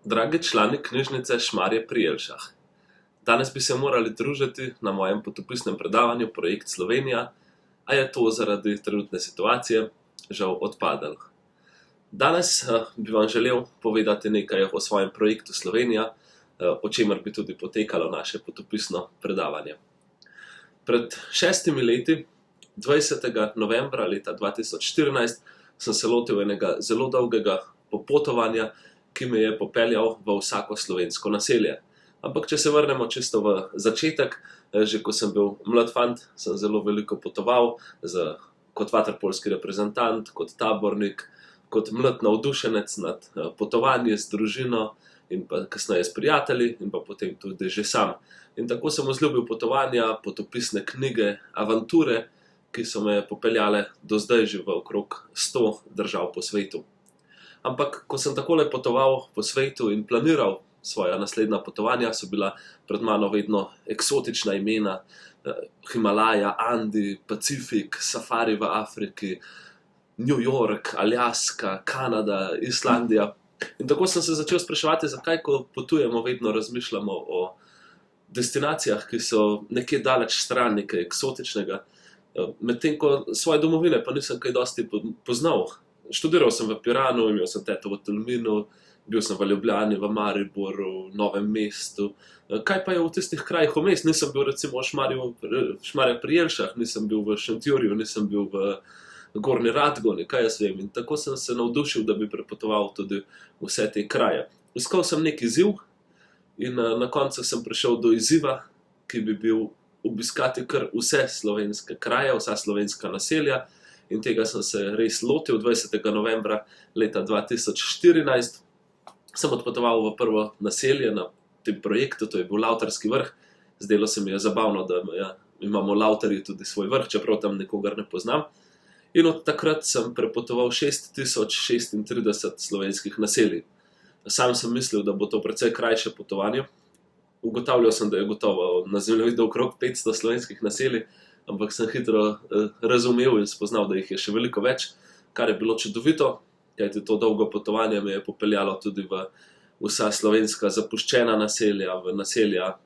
Dragi člani knjižnice Šmarje pri Jelšah, danes bi se morali družiti na mojem potopisnem predavanju Projekt Slovenija, a je to zaradi trenutne situacije žal odpadlo. Danes bi vam želel povedati nekaj o svojem projektu Slovenija, o čemer bi tudi potekalo naše potopisno predavanje. Pred 6 leti, 20. novembra leta 2014, sem se lotil enega zelo dolgega popotovanja, ki me je popeljal v vsako slovensko naselje. Ampak če se vrnemo čisto v začetek, že ko sem bil mlad fant, sem zelo veliko potoval kot vaterpolski reprezentant, kot tabornik, kot mlad navdušenec nad potovanji z družino in pa kasneje s prijatelji in pa potem tudi že sam. In tako sem vzljubil potovanja, potopisne knjige, avanture, ki so me popeljale do zdaj že v okrog 100 držav po svetu. Ampak, ko sem takole potoval po svetu in planiral svoja naslednja potovanja, so bila pred mano vedno eksotična imena, Himalaja, Andi, Pacifik, safari v Afriki, New York, Aljaska, Kanada, Islandija. In tako sem se začel spraševati, zakaj, ko potujemo, vedno razmišljamo o destinacijah, ki so nekje daleč stran, nekaj eksotičnega, medtem ko svoje domovine pa nisem kaj dosti poznal. Študiral sem v Piranu, imel sem teto v Tolminu, bil sem v Ljubljani, v Mariboru, Novem mestu. Kaj pa je v tistih krajih vmes? Nisem bil recimo v Šmarjah pri Jelšah, nisem bil v Šentjurju, nisem bil v Gornji Radgoni, kaj jaz vem. In tako sem se navdušil, da bi prepotoval tudi vse te kraje. Iskal sem nek izziv in na koncu sem prišel do izziva, ki bi bil obiskati kar vse slovenske kraje, vsa slovenska naselja. In tega sem se res lotil 20. novembra leta 2014. Sem odpotoval v prvo naselje na tem projektu, to je bil Lavtarski vrh. Zdelo se mi je zabavno, da imamo Lavtarji tudi svoj vrh, čeprav tam nikogar ne poznam. In od takrat sem prepotoval 6036 slovenskih naselij. Sam sem mislil, da bo to precej krajše potovanje. Ugotavljal sem, da je gotovo na zemljevidu okrog 500 slovenskih naselij, ampak sem hitro razumel in spoznal, da jih je še veliko več, kar je bilo čudovito, kajti to dolgo potovanje me je popeljalo tudi v vsa slovenska zapuščena naselja, v naselja,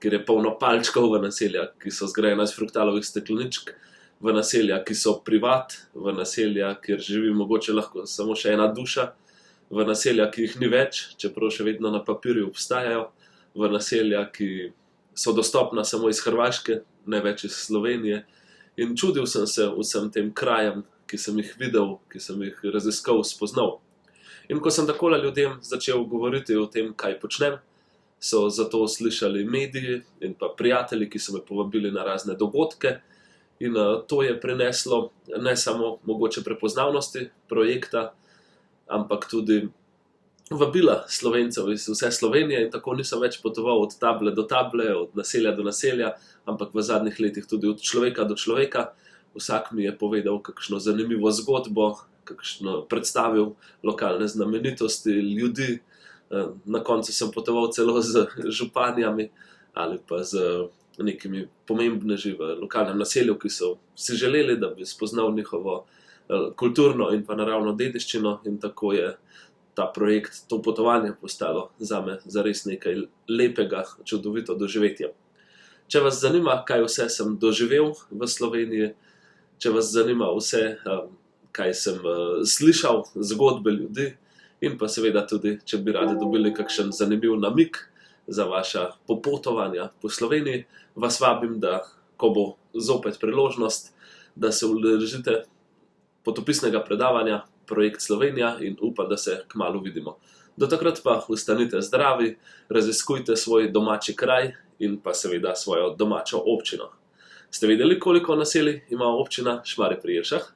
kjer je polno palčkov, v naselja, ki so zgrajena iz fruktalovih stekleničk, v naselja, ki so privat, v naselja, kjer živi mogoče lahko samo še ena duša, v naselja, ki jih ni več, čeprav še vedno na papirju obstajajo, v naselja, ki so dostopna samo iz Hrvaške, ne več iz Slovenije. In čudil sem se vsem tem krajem, ki sem jih videl, ki sem jih raziskal, spoznal. In ko sem takole ljudem začel govoriti o tem, kaj počnem, so zato slišali mediji in pa prijatelji, ki so me povabili na razne dogodke. In to je prineslo ne samo mogoče prepoznavnosti projekta, ampak tudi vabila Slovencev iz vse Slovenije, in tako nisem več potoval od table do table, od naselja do naselja, ampak v zadnjih letih tudi od človeka do človeka. Vsak mi je povedal kakšno zanimivo zgodbo, kakšno predstavil lokalne znamenitosti, ljudi. Na koncu sem potoval celo z županjami ali pa z nekimi pomembneži v lokalnem naselju, ki so si želeli, da bi spoznal njihovo kulturno in pa naravno dediščino, in tako je ta projekt, to potovanje postalo zame zares nekaj lepega, čudovito doživetje. Če vas zanima, kaj vse sem doživel v Sloveniji, če vas zanima vse, kaj sem slišal, zgodbe ljudi, in pa seveda tudi, če bi radi dobili kakšen zanimiv namig za vaša popotovanja po Sloveniji, vas vabim, da ko bo zopet priložnost, da se udeležite potopisnega predavanja Projekt Slovenija, in upam, da se kmalu vidimo. Do takrat pa ostanite zdravi, raziskujte svoj domači kraj in pa seveda svojo domačo občino. Ste vedeli, koliko naselij ima občina Šmarje pri Jelšah?